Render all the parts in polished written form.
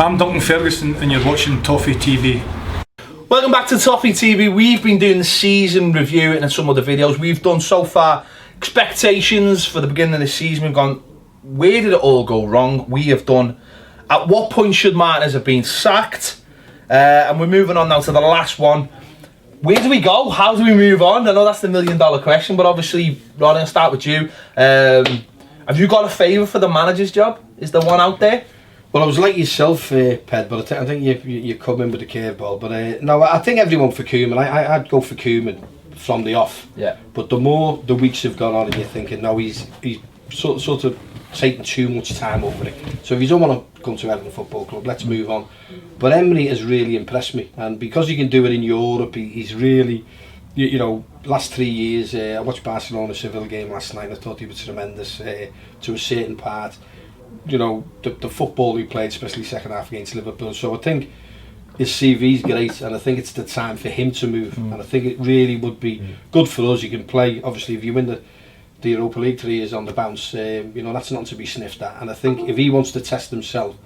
I'm Duncan Ferguson and you're watching Toffee TV. Welcome back to Toffee TV. We've been doing the season review and some of the videos we've done so far. Expectations for the beginning of the season. We've gone, where did it all go wrong? We have done, at what point should Martinez have been sacked? And we're moving on now to the last one. Where do we go? How do we move on? I know that's the $1 million question, but obviously, Ronny, I'll start with you. Have you got a favour for the manager's job? Is there one out there? Well, I was like yourself, Ped, but I think you come in with a curveball. But no, I think everyone for Koeman. I'd go for Koeman from the off. Yeah. But the more the weeks have gone on, and you're thinking, no, he's sort of taking too much time over it. So if you don't want to come to Everton Football Club, let's move on. But Emery has really impressed me, and because he can do it in Europe, he's really, you know, last 3 years. I watched Barcelona Seville game last night. And I thought he was tremendous to a certain part. You know, the football he played, especially second half against Liverpool. So I think his CV's great, and I think it's the time for him to move. And I think it really would be good for us. He can play, obviously, if you win the Europa League 3 years on the bounce, you know, that's not to be sniffed at. And I think if he wants to test himself,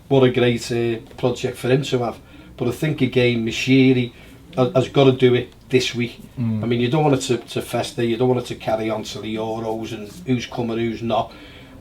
what a great project for him to have. But I think again, Managerial has got to do it this week. I mean, you don't want it to fester, you don't want it to carry on to the Euros and who's coming, who's not.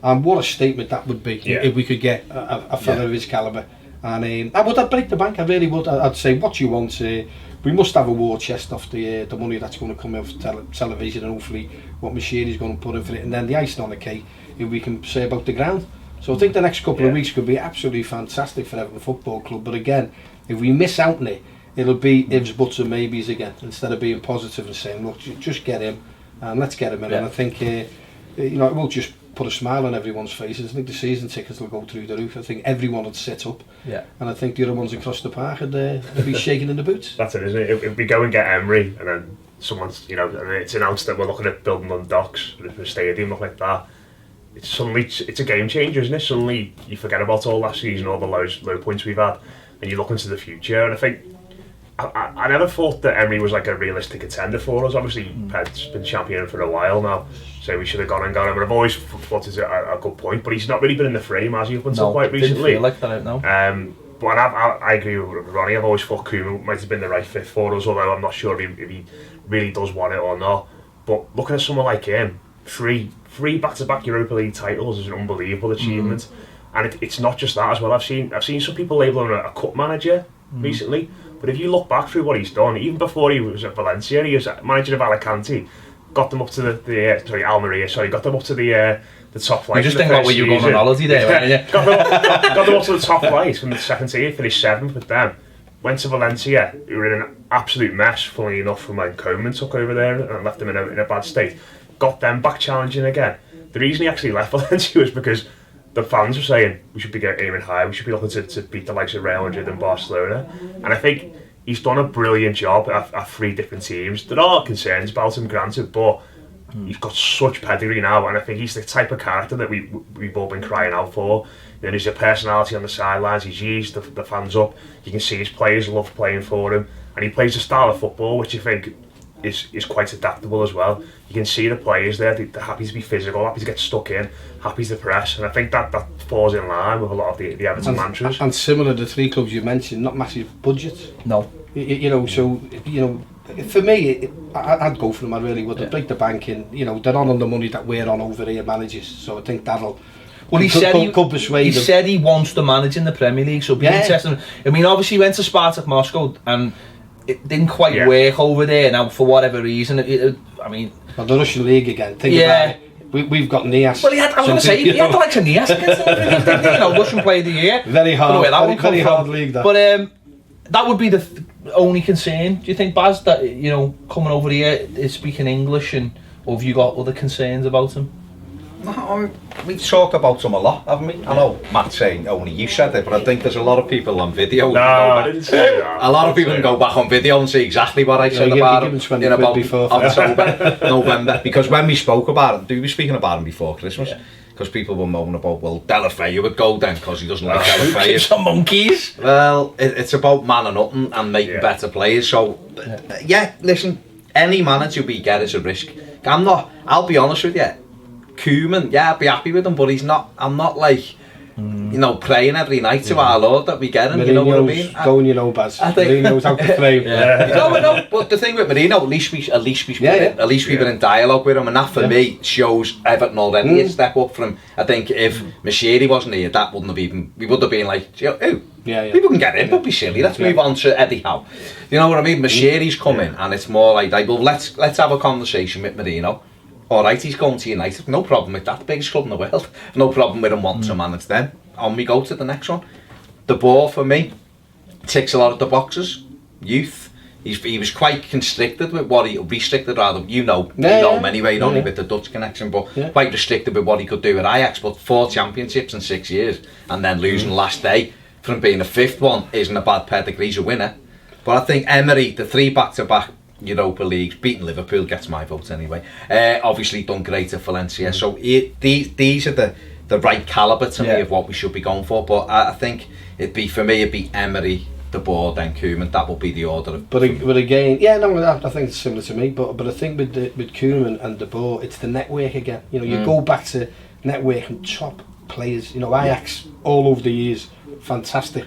And what a statement that would be if we could get a fella of his calibre. And I'd break the bank, I really would. I'd say, what you want, we must have a war chest off the money that's going to come out of television, and hopefully what Managerial's going to put in for it. And then the icing on the cake, if we can say about the ground. So I think the next couple of weeks could be absolutely fantastic for Everton Football Club. But again, if we miss out on it, it'll be ifs, buts and maybes again, instead of being positive and saying, look, just get him, and let's get him in. And I think, you know, it will just put a smile on everyone's faces. I think the season tickets will go through the roof. I think everyone would sit up, and I think the other ones across the park would be shaking in the boots. That's it, isn't it? If we go and get Emery, and then someone's, you know, and it's announced that we're looking at building on docks, a stadium, look like that, it's a game changer, isn't it? Suddenly you forget about all last season, all the low points we've had, and you look into the future. And I think I never thought that Emery was like a realistic contender for us. Obviously, Ped's been champion for a while now, so we should have gone and got him. And I've always thought it's a good point, but he's not really been in the frame, has he, up until quite recently? Didn't feel like that, no. But I agree with Ronny. I've always thought Koeman might have been the right fit for us, although I'm not sure if he really does want it or not. But looking at someone like him, three back-to-back Europa League titles is an unbelievable achievement. And it's not just that as well. I've seen some people label him a cup manager recently, but if you look back through what he's done, even before he was at Valencia, he was manager of Alicante, got them up to Almeria, got them up to the top flight. You just think about where you're going on holiday there, weren't you? got them up to the top flight from the second tier, finished 7th with them. Went to Valencia, who were in an absolute mess, funnily enough, from when Koeman took over there and left them in a bad state. Got them back challenging again. The reason he actually left Valencia was because the fans were saying we should be aiming high, we should be looking to beat the likes of Real Madrid and Barcelona. And I think he's done a brilliant job at 3 different teams. There are concerns about him, granted, but he's got such pedigree now, and I think he's the type of character that we've all been crying out for. You know, he's a personality on the sidelines, he's eased the fans up, you can see his players love playing for him, and he plays a style of football which I think is quite adaptable as well. You can see the players there, they're happy to be physical, happy to get stuck in, happy to press, and I think that falls in line with a lot of the Everton mantras. And similar to the 3 clubs you mentioned, not massive budgets. No. You know, so, you know, for me, I'd go for them, I really would. I'd break the bank in, you know, they're on the money that we're on over here, managers, so I think that'll... Well, he said he wants to manage in the Premier League, so be interesting. I mean, obviously he went to Spartak Moscow and it didn't quite work over there. Now, for whatever reason, I mean... Well, the Russian League again, think about it. We've got Nias. Well, he had the likes of Nias against him, you know, Russian Player of the Year. Very hard league, that. But that would be the only concern. Do you think, Baz, that, you know, coming over here is speaking English, or have you got other concerns about him? No, we've talked about them a lot, haven't we? I know Matt's saying only you said it, but I think there's a lot of people on video. No, I didn't say that. A lot of people can go back on video and see exactly what I said about him in about October, November. Because when we spoke about it, we were speaking about him before Christmas. Because people were moaning about, well, Delafeu would go then because he doesn't like Delafeu. Some monkeys. Well, it's about manning up and making better players. So, listen, any manager we get is a risk. I'll be honest with you. Koeman, I'd be happy with him, but I'm not like, you know, praying every night to our Lord that we get him. You know what I mean? Going, you know, Baz. Mourinho's out the frame. No, but the thing with Mourinho, at least we were in dialogue with him, and that for me shows Everton already a step up from. I think if Mashiri wasn't here, that wouldn't have even. We would have been like, we wouldn't get in. Don't be silly. Let's move on to Eddie Howe. You know what I mean? Mashiri's coming, and it's more like, well, let's have a conversation with Mourinho. Alright, he's going to United, no problem with that, the biggest club in the world, no problem with him wanting to manage them. On we go to the next one. The ball, for me, ticks a lot of the boxes. Youth, he was quite restricted with what he, you know him anyway, only with the Dutch connection, but quite restricted with what he could do at Ajax, but 4 championships in 6 years, and then losing the last day from being a 5th one isn't a bad pedigree, he's a winner. But I think Emery, the 3 back-to-back Europa League, beating Liverpool gets my vote anyway. Obviously done great at Valencia, so these are the right calibre to me of what we should be going for. But I think it'd be Emery, De Boer, then Koeman. That will be the order. But again, I think it's similar to me. But I think with Koeman and De Boer, it's the network again. You know, you go back to networking top players. You know, Ajax all over the years, fantastic.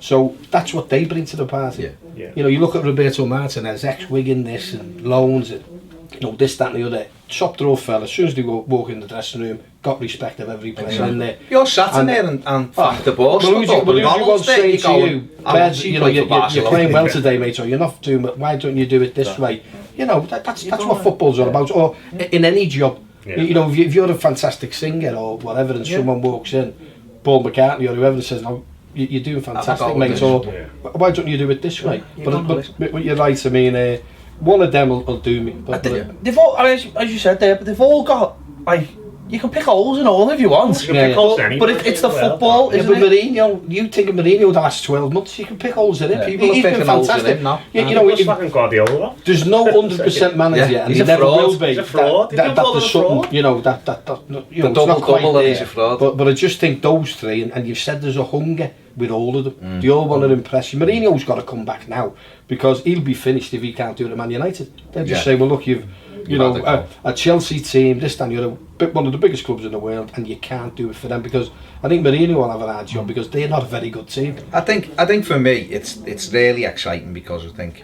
So that's what they bring to the party. You know, you look at Roberto Martinez, ex-Wigan, this and loans, and you know, this, that, and the other. Top draw fella. As soon as they walk in the dressing room, got respect of every player in there. You're sat in there and the ball. Who's saying to you, Baz, you know, you're playing well today, mate, or you're not doing it. Why don't you do it this way? You know, that's what football's all about. Or in any job, you know, if you're a fantastic singer or whatever, and someone walks in, Paul McCartney or whoever, says, "No, you're doing fantastic, mate." Or why don't you do it this way? But you're right. I mean, one of them will do me. But they've all, I mean, as you said there, but they've all got, like, you can pick holes in all if you want. But it's the football, isn't it? Mourinho, you think of Mourinho the last 12 months, you can pick holes in it. People are picking holes in him now. You know, fucking Guardiola. There's no 100% manager, and he never will be. He's a fraud. That there's something, you know, you know, it's not quite there. He's a fraud. But I just think those three, and you've said there's a hunger with all of them. They all want to impress you. Mourinho's got to come back now, because he'll be finished if he can't do it at Man United. They'll just say, well, look, you know, a Chelsea team, this time you're one of the biggest clubs in the world, and you can't do it for them, because I think Mourinho will have a hard job, because they're not a very good team. I think for me it's really exciting, because I think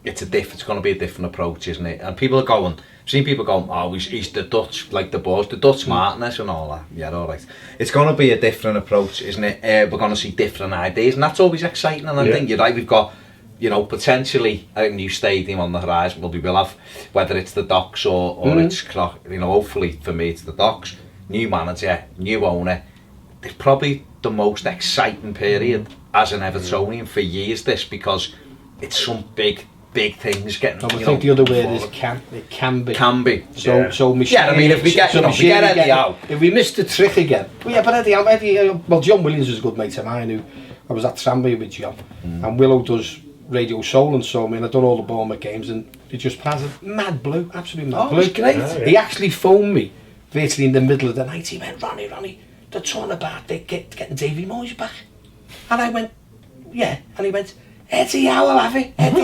it's going to be a different approach, isn't it? And people are going, I've seen people going, oh, he's the Dutch, like the boys, the Dutch smartness and all that. Yeah, all right. It's going to be a different approach, isn't it? We're going to see different ideas, and that's always exciting. And I think you're right, we've got, you know, potentially a new stadium on the horizon. Well, we will have, whether it's the Docks or it's, you know, hopefully for me it's the Docks. New manager, new owner. It's probably the most exciting period as an Evertonian for years, this, because it's some big things getting. I think the other word is can. It can be. Can be. So I mean, if we get Eddie out, if we missed the trick again. Well, but Eddie, well, John Williams is a good mate of mine. Who I was at Tranmere with John, and Willow does Radio Soul and so. I mean, I've done all the Bournemouth games, and he just passed mad blue, absolutely mad blue. Great. He actually phoned me virtually in the middle of the night. He went, Ronnie, they're talking about getting Davy Moyes back, and I went, yeah, and he went, Eddie, how will have it? And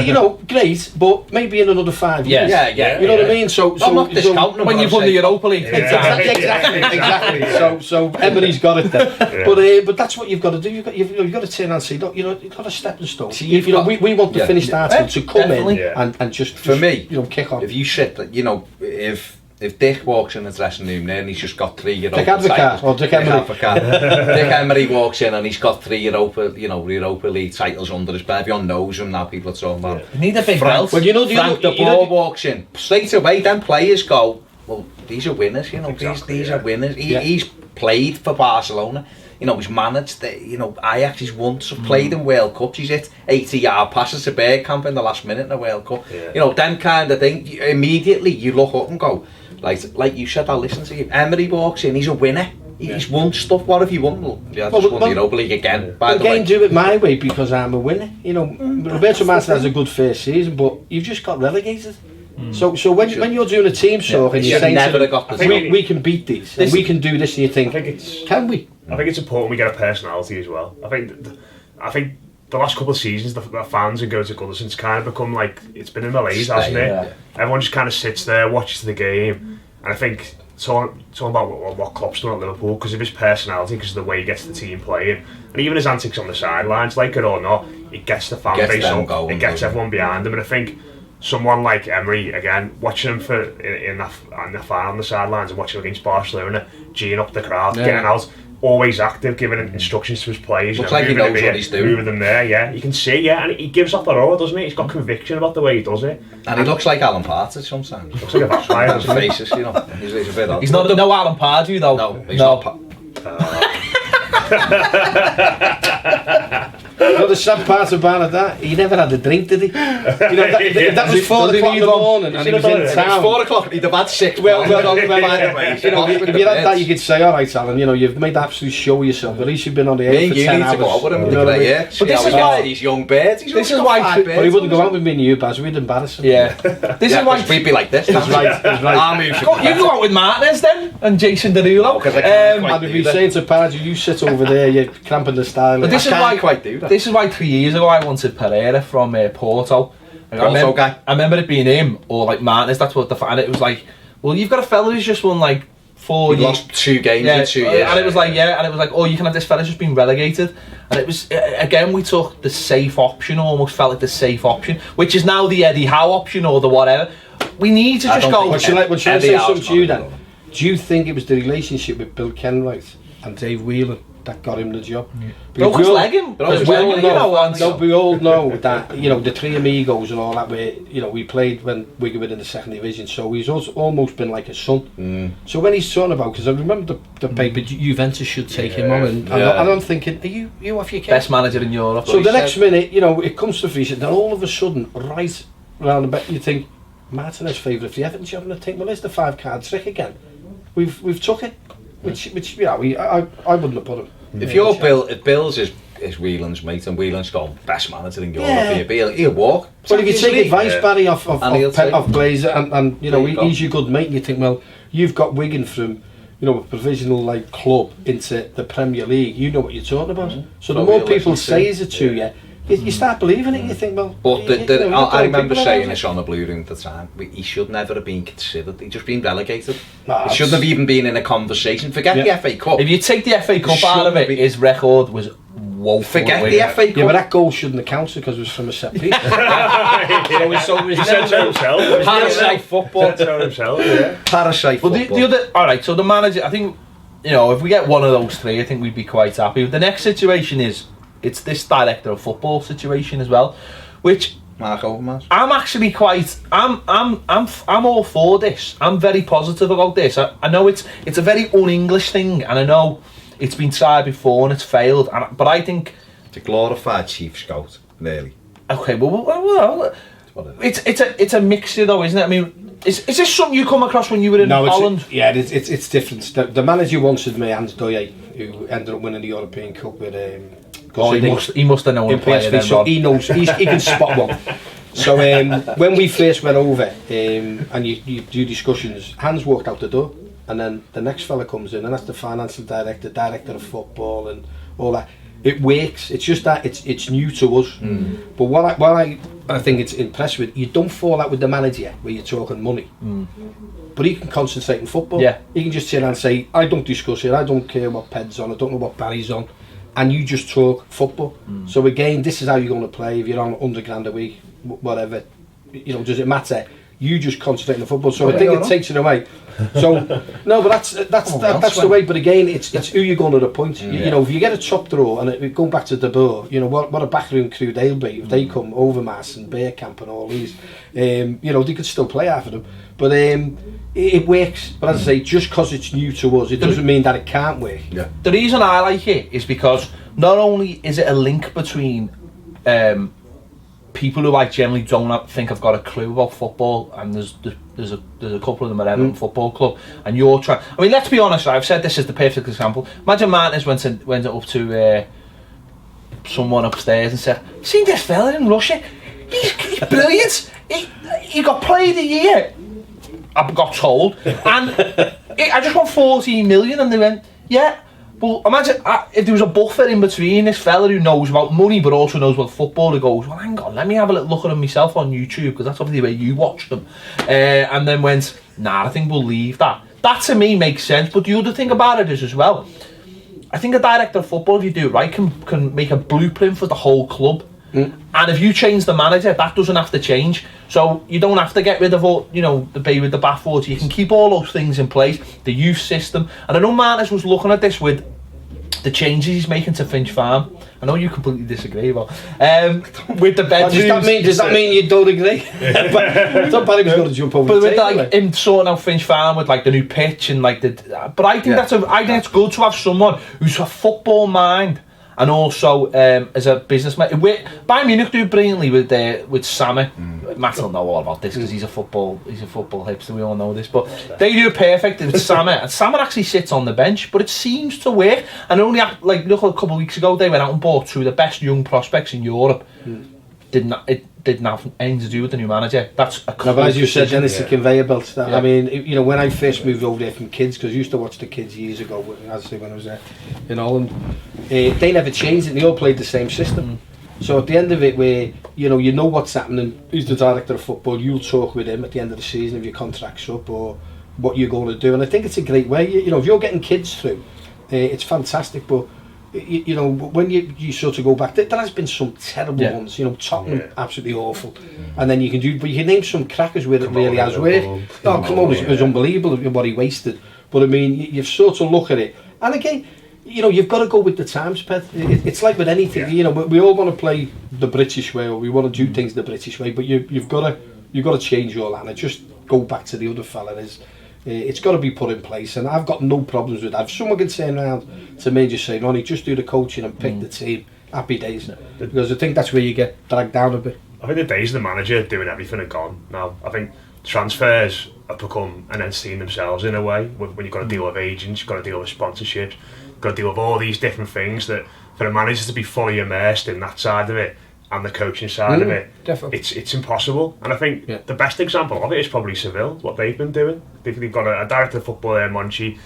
you know, great, but maybe in another 5 years. Yeah. You know what I mean? So I'm not discounting when you've won the Europa League. Exactly. So Emery's got it there. But that's what you've got to do. You've got to turn and say, look, you know, you've got a stepping stone. We want the finished article to come in and just for me, you know, kick on. If you sit, you know, if Dick walks in the dressing room there and he's just got 3 Europa titles. Or Dick Emery. Dick Emery walks in and he's got 3 Europa League titles under his belt. Everyone knows him now, people are talking about You need a big belt. Well, you know, Frank de Boer walks in. Straight away, then players go, well, these are winners, you know, these are winners. He's played for Barcelona. You know, he's managed, you know, Ajax, he's once played in World Cups, he's hit 80-yard passes to Bergkamp in the last minute in the World Cup. You know, them kind of thing, immediately you look up and go, like you said, I'll listen to you. Emery walks in, he's a winner. He's won stuff. What have you won? Well, I just won the Europa League again. By the way, do it my way because I'm a winner. You know, Roberto Martinez has a good first season, but you've just got relegated. So when you're doing a team talk and you're saying we can beat these, and we can do this, and you think, can we? I think it's important we get a personality as well. I think the last couple of seasons, the fans who go to Goodlason's kind of become like, it's been in malaise, hasn't it? Everyone just kind of sits there, watches the game, and I think talking about what Klopp's done at Liverpool because of his personality, because of the way he gets the team playing, and even his antics on the sidelines, like it or not, it gets the fan base up, it gets everyone behind him. And I think someone like Emery, again, watching him in the final on the sidelines and watching him against Barcelona, geeing up the crowd, getting out, always active, giving instructions to his players. Looks like he knows what he's doing. Moving them there, you can see, and he gives off the roar, doesn't he? He's got conviction about the way he does it. And he looks like Alan Partridge sometimes. Looks like a vampire. His faces, you know. He's a bit odd. He's not no Alan Pardew though. No, he's not. Well, the sad part about that, he never had a drink, did he? You know, that was 4 o'clock in the morning and he was in town. 4 o'clock, he'd have had 6. Well, you know, if you had that, you could say, all right, Alan, you know, you've made an absolute show of yourself. At least you've been on the air for 10 hours. You need to go out with him. You know what I mean? But this is why these young birds. This is why. But he wouldn't go out with me and you, Baz. We'd embarrass him. Yeah. This is why we'd be like this. That's right. You go out with Martinez then and Jason Derulo. I'd be saying to Pardew, you sit over there, you're cramping the style. But this is why quite do that. This is why 3 years ago I wanted Pereira from Porto. I remember it being him or like Martinez. That's what and it was like, well, you've got a fella who's just won like 4 years. Lost 2 games in 2 years. And it was like, oh, you can have this fella just been relegated. And it was again, we took the safe option, almost felt like the safe option, which is now the Eddie Howe option or the whatever. We need to just go. Should I say something to you then? Do you think it was the relationship with Bill Kenwright and Dave Whelan that got him the job? Because we all know that, you know, the three amigos and all that, we played when Wigan were in the 2nd division, so he's also almost been like a son. So when he's talking about, because I remember the paper, Juventus should take him on, and I'm thinking, are you off your case? Best manager in Europe. So the next minute, you know, it comes to fruition, then all of a sudden, right round about, you think, Martinez favourite for the Everton job, and I think, well, there's the 5-card trick again. We've took it, which I wouldn't have put him. If you're Bill's is Whelan's mate, and Whelan's gone best manager in Europe, he'll walk. Well, if you take advice, Barry, off Glazer, and you know he's your good mate, and you think, well, you've got Wigan from, you know, a provisional like club into the Premier League, you know what you're talking about. So the more people say is it to you, you start believing it. You think, well. But I remember saying this on the Blue Room at the time. He should never have been considered. He'd just been relegated. He shouldn't have even been in a conversation. Forget the FA Cup. If you take the FA Cup out of it, his record was woeful. Forget the FA Cup. Yeah, but that goal shouldn't have counted because it was from a set piece. He said so himself. Parasite football. Parasite football. But the other, all right. So the manager, I think, you know, if we get one of those 3, I think we'd be quite happy. The next situation is. It's this director of football situation as well, which Mark Overmars. I'm actually quite. I'm all for this. I'm very positive about this. I know it's a very un-English thing, and I know it's been tried before and it's failed. But I think it's a glorified chief scout, really. Okay, well, it's a mixture though, isn't it? I mean, is this something you come across when you were in Holland? It's different. The manager once said me, Hans Doye, who ended up winning the European Cup with. He must have known a player then, so he knows, he can spot one. So when we first went over and you do discussions, Hans walked out the door, and then the next fella comes in, and that's the financial director of football and all that. It works. It's just that it's new to us. But what I think it's impressed with, you don't fall out with the manager where you're talking money. But he can concentrate on football. Yeah. He can just sit and say, I don't discuss it, I don't care what Ped's on, I don't know what Barry's on. And you just talk football. So again, this is how you're going to play. If you're on £100 a week, whatever, you know, does it matter? You just concentrate on the football. So I think it takes it away. So no, but that's the way. But again, it's who you're going to appoint. You know, if you get a top draw, and going back to De Boer, you know what a backroom crew they'll be if they come Overmars and Bergkamp and all these. You know, they could still play half of them, but it works. But as I say, just because it's new to us, it doesn't mean that it can't work. Yeah. The reason I like it is because not only is it a link between people who I generally don't think I've got a clue about football, and there's a couple of them at Everton Football Club, and you're trying. I mean, let's be honest. I've said this is the perfect example. Imagine Martinez went up to someone upstairs and said, "Seen this fella in Russia? He's brilliant. He got player of the year." I got told, and I just want 14 million, and they went, "Yeah." Well, imagine if there was a buffer in between this fella who knows about money but also knows about football, who goes, well, hang on, let me have a little look at him myself on YouTube, because that's obviously where you watch them, and then went, nah, I think we'll leave that. that to me makes sense. But the other thing about it is as well, I think a director of football, if you do it right, can make a blueprint for the whole club. And if you change the manager, that doesn't have to change. So you don't have to get rid of all, you know, the baby with the bathwater. You can keep all those things in place. The youth system. And I know Martinez was looking at this with the changes he's making to Finch Farm. I know you completely disagree, but with the bedrooms. Does that mean you don't agree? I thought Barry was going to jump over but the with table. like him sorting out Finch Farm with like the new pitch and like the. But I think I think it's good to have someone who's a football mind and also as a businessman. Bayern Munich do brilliantly with Sammy. Matt will know all about this because he's a football hipster. We all know this, but they do perfect with Sammy. And Sammy actually sits on the bench, but it seems to work. And only look, a couple of weeks ago they went out and bought 2 of the best young prospects in Europe. It didn't have anything to do with the new manager. That's a but as you said, then it's a conveyor belt. I mean, you know, when I first moved over there from kids, because I used to watch the kids years ago, as I say, when I was there in Holland, they never changed it. They all played the same system. So at the end of it, where you know what's happening, who's the director of football, you'll talk with him at the end of the season if your contract's up or what you're going to do. And I think it's a great way. You know, if you're getting kids through, it's fantastic. But you know, when you sort of go back, there has been some terrible ones. You know, Tottenham absolutely awful, and then you can name some crackers where it really has worked. No, come on, it was unbelievable what he wasted. But I mean, you've sort of look at it, and again, you know, you've got to go with the times, Ped. It's like with anything, you know. We all want to play the British way, or we want to do things the British way, but you've got to change your line. Just go back to the other fella. It's got to be put in place, and I've got no problems with that. If someone can turn around to me and just say, Ronny, just do the coaching and pick the team, happy days. Because I think that's where you get dragged down a bit. I think the days of the manager doing everything are gone now. I think transfers have become an entity in themselves in a way. When you've got to deal with agents, you've got to deal with sponsorships, you've got to deal with all these different things, that for a manager to be fully immersed in that side of it and the coaching side of it, it's impossible. And I think the best example of it is probably Seville, what they've been doing. They've got a director of football there, Monchi,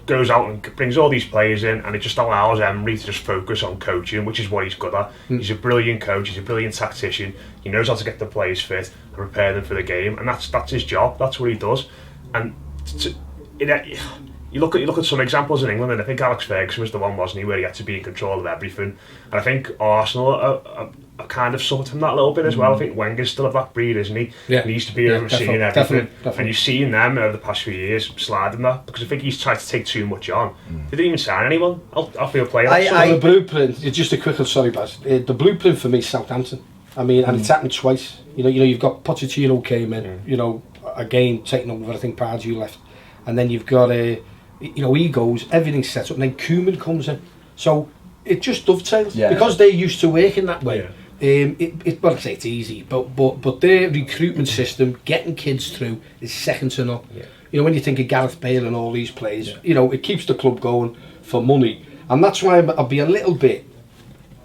goes out and brings all these players in, and it just allows Emery to just focus on coaching, which is what he's good at. He's a brilliant coach, he's a brilliant tactician, he knows how to get the players fit and prepare them for the game, and that's his job, that's what he does. And you look at some examples in England, and I think Alex Ferguson was the one, wasn't he, where he had to be in control of everything. And I think Arsenal are kind of suffered from that a little bit as well. I think Wenger's still of that breed, isn't he? He needs to be overseeing everything. Definitely. And you've seen them over the past few years sliding that, because I think he's tried to take too much on. They didn't even sign anyone. I'll feel playing. The blueprint, just a quick, sorry Baz, the blueprint for me is Southampton. I mean, and it's happened twice. You know, you've got Pochettino came in, you know, again taking over. I think Pardew left, and then you've got he goes, everything's set up, and then Koeman comes in. So it just dovetails because they're used to working that way. Well, I say it's easy, but their recruitment system, getting kids through, is second to none. You know, when you think of Gareth Bale and all these players, you know, it keeps the club going for money, and that's why I'll be a little bit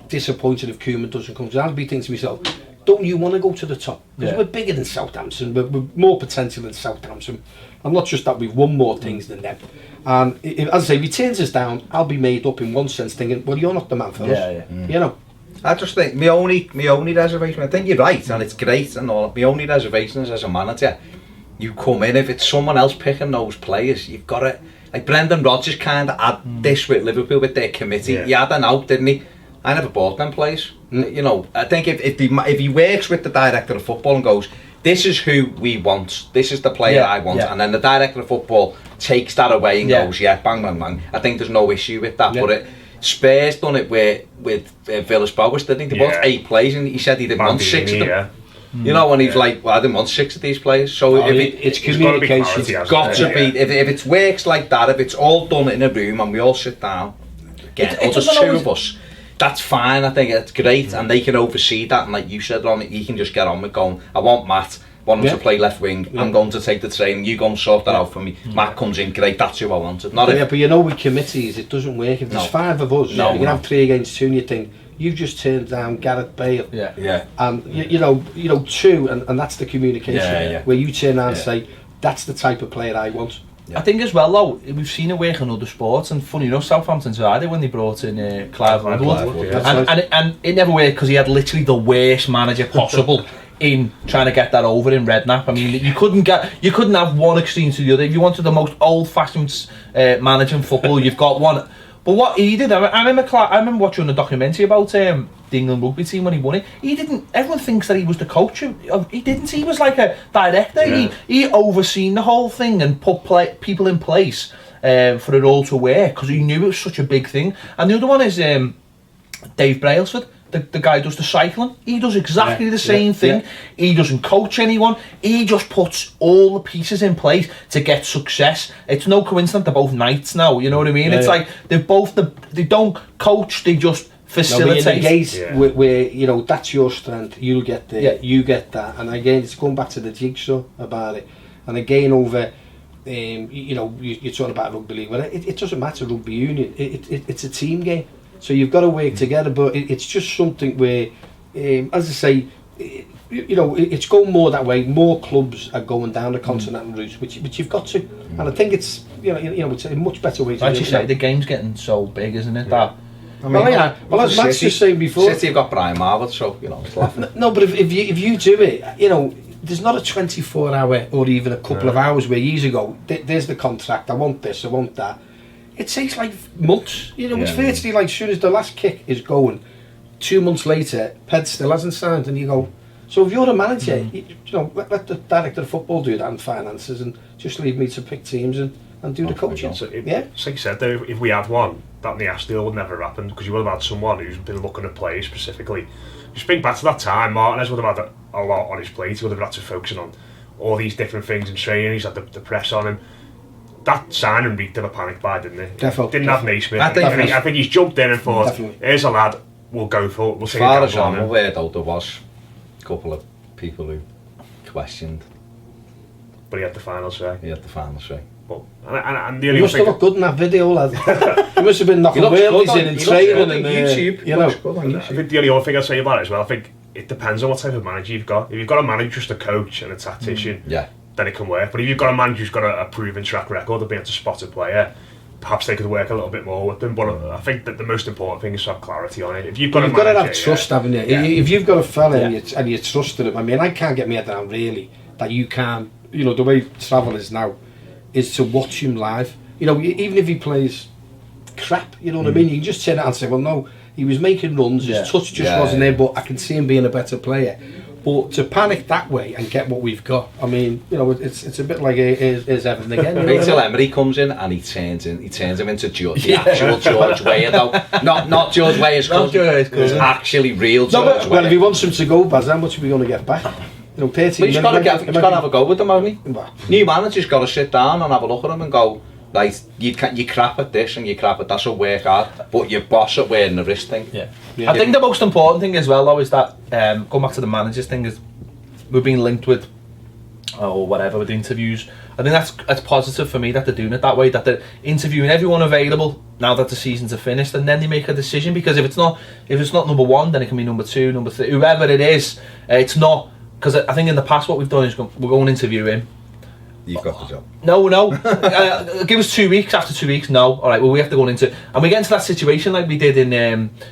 disappointed if Koeman doesn't come. I'll be thinking to myself, don't you want to go to the top? Because we're bigger than Southampton, we're more potential than Southampton, and not just that, we've won more things than them. And as I say, if he turns us down, I'll be made up in one sense, thinking, well, you're not the man for us. You know. I just think my only reservation, I think you're right, and it's great and all. My only reservation is, as a manager, you come in, if it's someone else picking those players, you've got to, like Brendan Rodgers kind of had this with Liverpool with their committee. He had an out, didn't he? I never bought them players. You know, I think if he works with the director of football and goes, this is who we want, this is the player I want, and then the director of football takes that away and goes, bang, bang, bang, I think there's no issue with that. But Spurs done it with Villas-Boas, didn't he? They bought 8 players, and he said he didn't want 6 of them. You know, and he's like, well, I didn't want 6 of these players. So it's communication. It's got to be, if it works like that, if it's all done in a room and we all sit down, or just 2 of us, that's fine. I think it's great, and they can oversee that. And like you said, Ronny, he can just get on with going, I want Matt, want him to play left wing, I'm going to take the training, you go and sort that out for me. Matt comes in, great, that's who I wanted. But you know, with committees, it doesn't work. If there's 5 of us, you can have 3 against 2, and you think, you've just turned down Gareth Bale. And you know 2, and that's the communication, where you turn around and say, that's the type of player I want. I think as well, though, we've seen it work in other sports, and funny enough, Southampton tried it when they brought in Clive Woodward, and it never worked because he had literally the worst manager possible in trying to get that over in Redknapp. I mean, you couldn't have one extreme to the other. If you wanted the most old-fashioned managing football, you've got one. But what he did, I remember watching a documentary about the England rugby team when he won it. He didn't. Everyone thinks that he was the coach. He didn't. He was like a director. Yeah. He overseen the whole thing and put people in place for it all to work, because he knew it was such a big thing. And the other one is Dave Brailsford. The guy who does the cycling. He does exactly the same thing. He doesn't coach anyone. He just puts all the pieces in place to get success. It's no coincidence they're both knights now, you know what I mean? It's like they're both they don't coach, they just facilitate. No, in the case where you know that's your strength, you'll get there, you get that. And again, it's going back to the jigsaw about it. And again, over you know, you're talking about rugby league, but it doesn't matter rugby union. It's a team game. So you've got to work together, but it's just something where, as I say, you know, it's going more that way. More clubs are going down the continental route, which you've got to, and I think it's you know it's a much better way to do it. Like you say, the game's getting so big, isn't it? That. I mean, well, as Matt's just saying before, City have got Brian Marwood, so you know it's laughing. No, but if you do it, you know, there's not a 24-hour or even a couple of hours where years ago, there's the contract. I want this, I want that. It takes like months, you know. It's virtually like as soon as the last kick is going, 2 months later, Ped still hasn't signed, and you go. So if you're a manager, you know, let the director of football do that and finances, and just leave me to pick teams and do the coaching. So like you said, though, if we had one, that Nias deal would never happen, because you would have had someone who's been looking at players specifically. Just think back to that time, Martinez would have had a lot on his plate. He would have had to focus on all these different things in training. He's had the press on him. That signing reeked of a panic buy, didn't it? Definitely. Didn't have Naismith. I think he's jumped in and thought, here's a lad, we'll go for it. We'll see. As far as I'm aware, though, there was a couple of people who questioned. But he had the final say. But, and the only he must have looked good in that video, lad. He must have been knocking wheelies in training and YouTube. You know. I think the only other thing I'd say about it as well, I think it depends on what type of manager you've got. If you've got a manager just a coach and a tactician, then it can work. But if you've got a manager who's got a proven track record of being able to spot a player, perhaps they could work a little bit more with them. But I think that the most important thing is to have clarity on it. If you've got to have trust, haven't you? If you've got a fella and you trusted him, I mean, I can't get my head around really that you can. You know, the way travel is now, is to watch him live. You know, even if he plays crap, you know what I mean? You can just turn it and say, well, no, he was making runs, his touch just wasn't there, but I can see him being a better player. But to panic that way and get what we've got, I mean, you know, it's a bit like here's Everton again. Wait till Emery comes in and he turns him into the actual George Weah, though. Not George Weah's cousin, actually real George Weah. Well, if he wants him to go, Baz, how much are we going to get back? You know, 13 he's got to have a go with them, hasn't he? New manager's got to sit down and have a look at him and go, like, you crap at this and you crap at that, so work hard, but your boss at wearing the wrist thing. I think the most important thing as well, though, is that going back to the managers thing, is we're being linked with or whatever with interviews. I think that's positive for me that they're doing it that way, that they're interviewing everyone available now that the seasons are finished, and then they make a decision. Because if it's not number one, then it can be number two, number three, whoever it is. It's not. Because I think in the past what we've done is we're going to interview him. You've got the job. No. Give us 2 weeks. After 2 weeks, no. All right. Well, we have to go into, and we get into that situation like we did in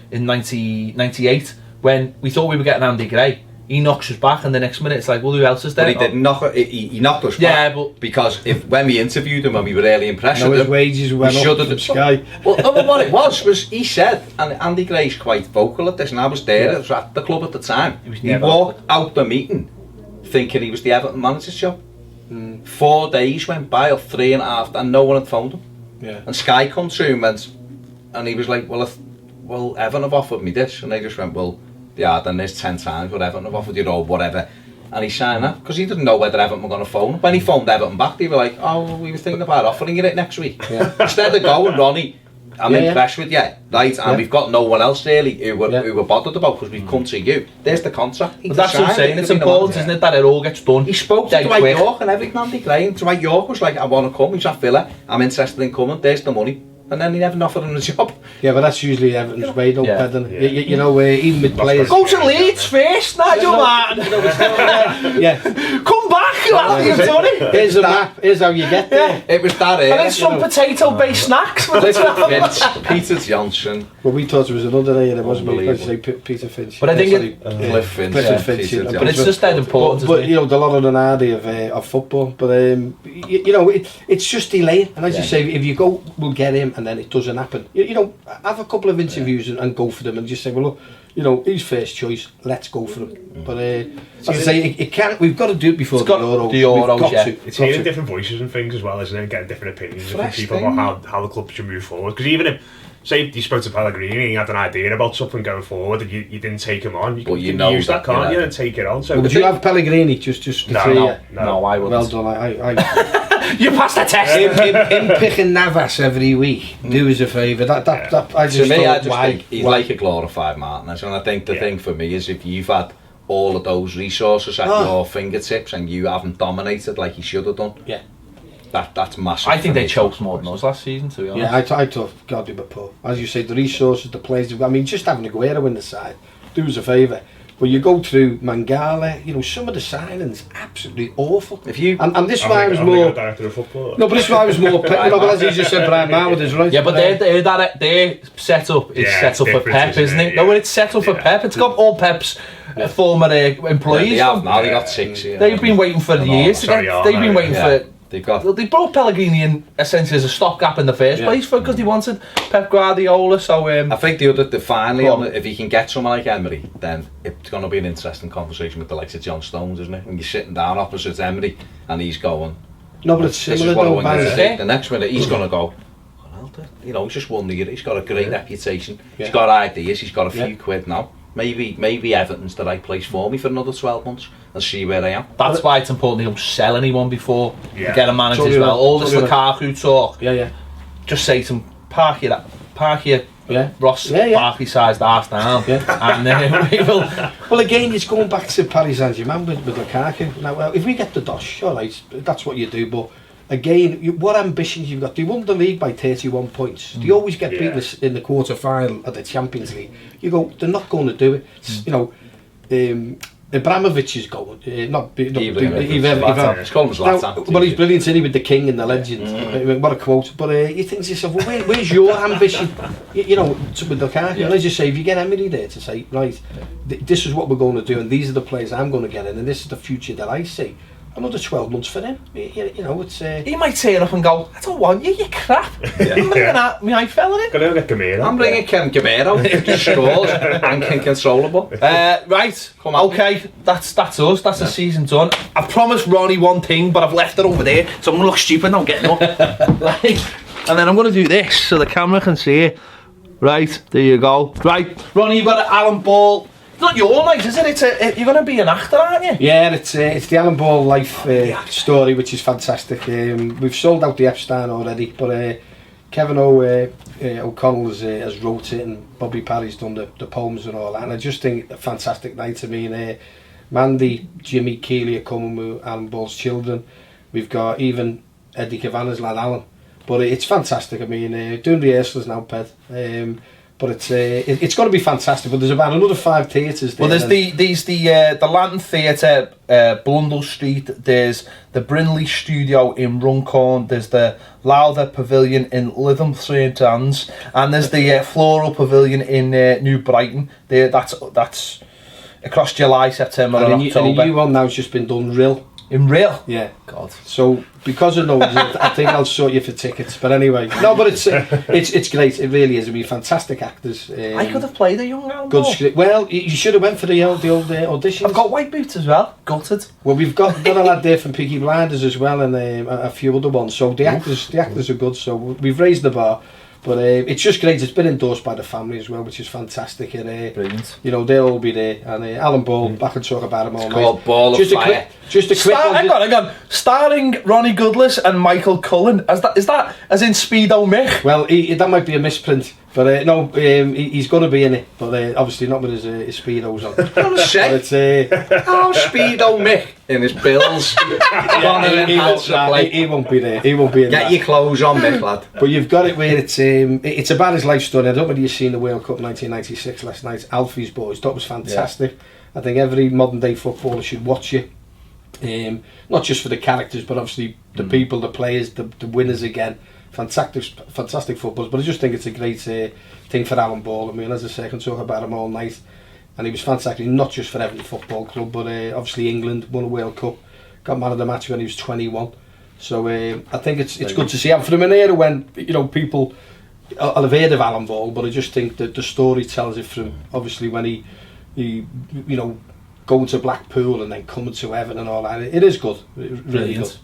1998 when we thought we were getting Andy Gray. He knocks us back, and the next minute it's like, well, who else is there? But he didn't knock it. He knocked us back. Yeah, but because when we interviewed him and we were really impressed with him, his wages went up to the sky. Well, no, but what it was he said, and Andy Gray's quite vocal at this, and I was there. I was at the club at the time. He walked out the meeting thinking he was the Everton manager's job. 4 days went by, or 3.5, and no one had phoned him. And Sky come through and he was like, well, Everton have offered me this, and they just went, well, yeah, then there's 10 times what Everton have offered you, or whatever. And he signed that because he didn't know whether Everton were going to phone him. When he phoned Everton back, they were like, oh, we were thinking about offering you it next week. Instead of going, Ronnie, I'm impressed with you, right? And we've got no one else really who were bothered about, because we've come to you. There's the contract. But that's what I'm saying. It's important, isn't it, that it all gets done. He spoke to Dwight York and everything, Andy Gray, and Dwight York was like, I want to come. He's at Villa. I'm interested in coming. There's the money. And then he never offered him the job. Yeah, but that's usually Everton's way, though, Ped. You know, even with players. Go to Leeds first, Nigel Martin. Yeah. Come back. Glad you've done it. Here's a map, here's how you get there. It was that era. And then some potato-based snacks. Peter Johnson. Well, we thought it was another era, wasn't we? Let's say Peter Finch. But I think Cliff Finch. but it's just that important. But you know, the lot of the idea of football. But you know, it's just delaying. And as you say, if you go, we'll get him, and then it doesn't happen. You know, have a couple of interviews and go for them, and just say, well, look, you know, he's first choice. Let's go for him. But as I say, it can't. We've got to do it before the Euros. The Euros, yeah. It's hearing different voices and things as well, isn't it? Getting different opinions from people about how the club should move forward. Because even if, say, you spoke to Pellegrini and you had an idea about something going forward and you didn't take him on, you can use that, can't you, and take it on. So would you have Pellegrini just No, I wouldn't. Well done. You passed the test. Him picking Navas every week, do us a favour. That I just to me, thought, I just think he's like a glorified Martinez, and I think the thing for me is if you've had all of those resources at your fingertips and you haven't dominated like you should have done, that's massive. I think they choked more than us last season, to be honest. Yeah, I thought, God, they were poor. As you say, the resources, the players, I mean, just having Aguero in the side, do us a favour. But you go through Mangala, you know, some of the signings absolutely awful. If you and this why I was more director of football. No, but this why I was more. You know, but as you just said, Brian Marwood is right. Yeah, but their setup is set up for Pep, isn't it? No, when it's set up for Pep, it's got all Pep's former employees. They have now. They got 6 years. They've been waiting for years. They've been waiting for. They brought Pellegrini in essentially as a stopgap in the first place because they wanted Pep Guardiola. So I think the finally if he can get someone like Emery, then it's going to be an interesting conversation with the likes of John Stones, isn't it? When you're sitting down opposite Emery and he's going, no, but it's similar though. The next minute he's going to go, well, you know, he's just won the year. He's got a great reputation. He's got ideas. He's got a few quid now. Maybe Everton's the right place for me for another 12 months and see where I am. That's why it's important they don't sell anyone before you get a manager as well. All this Lukaku talk. Just say to him, park your Ross Barkley-sized arse down. And we will. Well, again, it's going back to Paris Saint-Germain with Lukaku. Now, well, if we get the dosh, all right, that's what you do. But again, what ambitions you've got? They won the league by 31 points. They always get beaten in the quarter-final of the Champions League. You go, they're not going to do it. You know, Abramovich is going. But he's brilliant, isn't he, with the king and the legend. What a quote. But you think to yourself, well, where's your ambition? You know, with Lukaku. And as you say, if you get Emery there to say, right, this is what we're going to do, and these are the players I'm going to get in, and this is the future that I see. Another 12 months for him. You know, it's. He might turn up and go, I don't want you crap. I'm bringing out my fella in. Gonna get Gamero. I'm bringing Ken Gamero. He scores and inconsolable. Right, come on. Okay, that's us. That's the season done. I promised Ronnie one thing, but I've left it over there, so I'm gonna look stupid now getting up. Right, and then I'm gonna do this so the camera can see it. Right, there you go. Right, Ronnie, you've got Alan Ball. It's not your night, is it? You're going to be an actor, aren't you? Yeah, it's the Alan Ball life story, which is fantastic. We've sold out the Epstein already, but Kevin O'Connell has wrote it, and Bobby Parry's done the poems and all that. And I just think a fantastic night. I mean, Mandy, Jimmy, Keeley are coming with Alan Ball's children. We've got even Eddie Cavanagh's lad Alan. But it's fantastic. I mean, doing rehearsals now, Ped. But it's going to be fantastic. But there's about another 5 theatres there. Well, there's the Lantern Theatre, Blundell Street. There's the Brinley Studio in Runcorn. There's the Lauder Pavilion in Lytham St Anne's, and there's the Floral Pavilion in New Brighton. That's across July, September, and October. And a new one now's just been done, Rill. In Real? Yeah. God. So because of those, I think I'll sort you for tickets. But anyway, no, but it's great. It really is. I mean, fantastic actors. I could have played a young Alan good Ball. script. Well, you should have went for the old auditions. I've got white boots as well. Gutted. Well, we've got a lad there from Peaky Blinders as well, and a few other ones. So the actors are good. So we've raised the bar. But it's just great. It's been endorsed by the family as well, which is fantastic. And brilliant. You know, they'll all be there. And Alan Ball, back and talk about him all night. Ball of Fire. Just a quick one. Hang on. Starring Ronny Goodlass and Michael Cullen. Is that as in Speedo Mick? Well, that might be a misprint. But no, he's going to be in it. But obviously not with his Speedos on. I'm going to say, Speedo Mick in his bills. He won't be there. He won't be in Get your clothes on, Mick, lad. But you've got it where it's about his life story. I don't know whether you've seen the World Cup 1996 last night. Alfie's Boys. That was fantastic. I think every modern day footballer should watch it. Not just for the characters, but obviously the people, the players, the winners again. Fantastic footballers. But I just think it's a great thing for Alan Ball. I mean, as I say, I can talk about him all night. And he was fantastic, not just for Everton Football Club, but obviously England won a World Cup. Got man of the match when he was 21. So I think it's good to see. And from an era when, you know, people, I'll have heard of Alan Ball, but I just think that the story tells it from, obviously, when he you know, going to Blackpool and then coming to Everton and all that. It is good. Really Brilliant. good.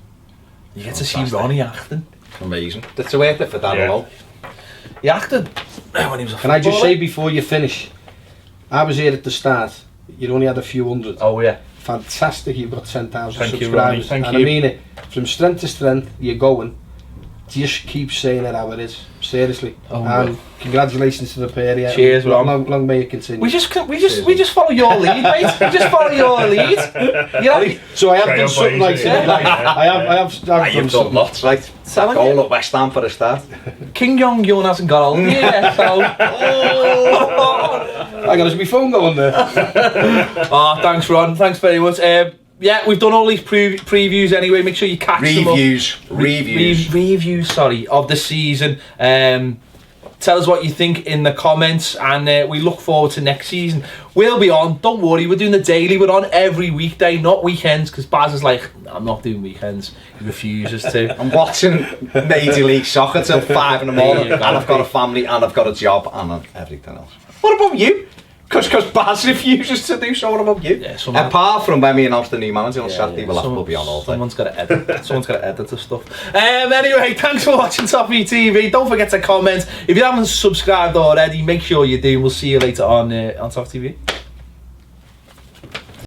You get to see Ronny acting. Amazing. That's worth it for that alone. He acted when he was a Can I just say before you finish, I was here at the start. You only had a few hundred. Oh yeah. Fantastic, you've got 10,000 Thank you, subscribers. Ronny. Thank and you. I mean it, from strength to strength, you're going. Just keep saying it how it is. Seriously. Oh, and well. congratulations to the pair. Yeah. Cheers, Ron. Long may it continue. We just follow your lead, mate. We just follow your lead. You know, so I have done something like that. I have You've done lots, right? Goal at West Ham for a start. King Jong-un hasn't got old yet, so. I got my phone going there. Oh, thanks, Ron. Thanks very much. Yeah, we've done all these previews anyway. Make sure you catch them up. Reviews, sorry, of the season. Tell us what you think in the comments, and we look forward to next season. We'll be on, don't worry, we're doing the daily. We're on every weekday, not weekends, because Baz is like, I'm not doing weekends. He refuses to. I'm watching Major League Soccer till 5 in the morning, and I've got a family, and I've got a job, and everything else. What about you? Because Baz refuses to do so. What about you? Yeah, apart from when we announced the new manager on Saturday, we'll be on all day. Someone's got to edit. Someone's got to edit the stuff. Anyway, thanks for watching Toffee TV. Don't forget to comment. If you haven't subscribed already, make sure you do. We'll see you later on Toffee TV.